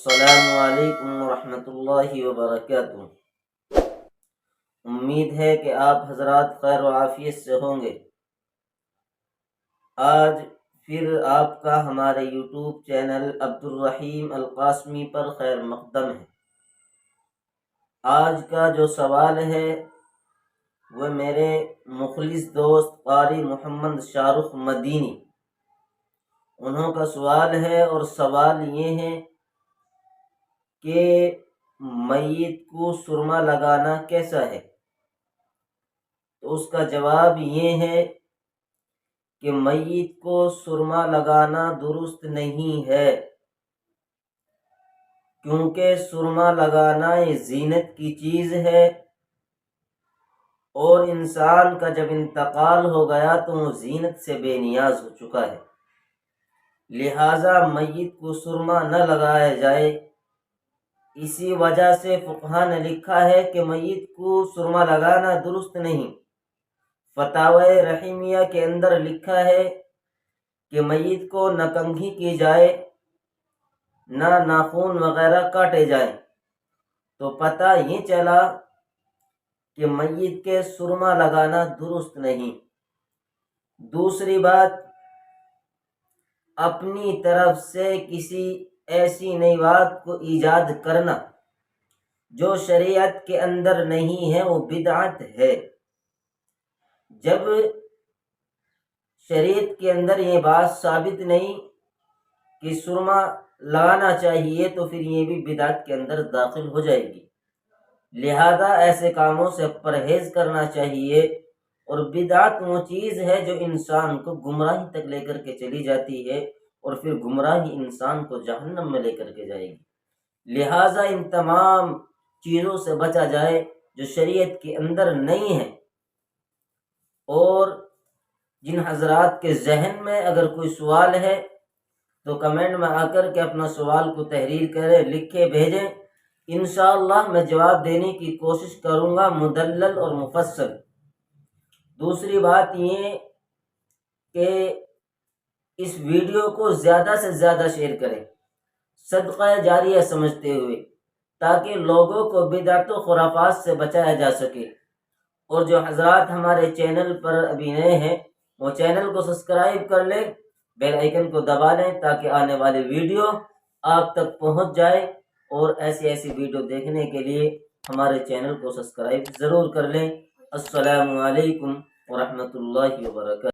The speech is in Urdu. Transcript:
السلام علیکم ورحمۃ اللہ وبرکاتہ۔ امید ہے کہ آپ حضرات خیر و عافیت سے ہوں گے۔ آج پھر آپ کا ہمارے یوٹیوب چینل عبدالرحیم القاسمی پر خیر مقدم ہے۔ آج کا جو سوال ہے وہ میرے مخلص دوست قاری محمد شاہ رخ مدینی انہوں کا سوال ہے، اور سوال یہ ہے کہ میت کو سرما لگانا کیسا ہے؟ تو اس کا جواب یہ ہے کہ میت کو سرما لگانا درست نہیں ہے، کیونکہ سرما لگانا یہ زینت کی چیز ہے، اور انسان کا جب انتقال ہو گیا تو وہ زینت سے بے نیاز ہو چکا ہے، لہذا میت کو سرما نہ لگایا جائے۔ اسی وجہ سے فقہا نے لکھا ہے کہ میت کو سرما لگانا درست نہیں۔ فتاوی رحیمیہ کے اندر لکھا ہے کہ میت کو نہ کنگھی کی جائے، نہ ناخن وغیرہ کاٹے جائیں۔ تو پتہ یہ چلا کہ میت کے سرما لگانا درست نہیں۔ دوسری بات، اپنی طرف سے کسی ایسی نئی بات کو ایجاد کرنا جو شریعت کے اندر نہیں ہے وہ بدعت ہے۔ جب شریعت کے اندر یہ بات ثابت نہیں کہ سرما لگانا چاہیے تو پھر یہ بھی بدعت کے اندر داخل ہو جائے گی، لہذا ایسے کاموں سے پرہیز کرنا چاہیے۔ اور بدعت وہ چیز ہے جو انسان کو گمراہی تک لے کر کے چلی جاتی ہے، اور پھر گمراہی انسان کو جہنم میں لے کر کے جائے گی، لہذا ان تمام چیزوں سے بچا جائے جو شریعت کے اندر نہیں ہے۔ اور جن حضرات کے ذہن میں اگر کوئی سوال ہے تو کمنٹ میں آ کر کے اپنا سوال کو تحریر کریں، لکھے بھیجیں، انشاءاللہ میں جواب دینے کی کوشش کروں گا مدلل اور مفصل۔ دوسری بات یہ کہ اس ویڈیو کو زیادہ سے زیادہ شیئر کریں، صدقہ جاریہ سمجھتے ہوئے، تاکہ لوگوں کو بدعت و خرافات سے بچایا جا سکے۔ اور جو حضرات ہمارے چینل پر ابھی نئے ہیں وہ چینل کو سبسکرائب کر لیں، بیل آئیکن کو دبا لیں تاکہ آنے والی ویڈیو آپ تک پہنچ جائے۔ اور ایسی ویڈیو دیکھنے کے لیے ہمارے چینل کو سبسکرائب ضرور کر لیں۔ السلام علیکم ورحمۃ اللہ وبرکاتہ۔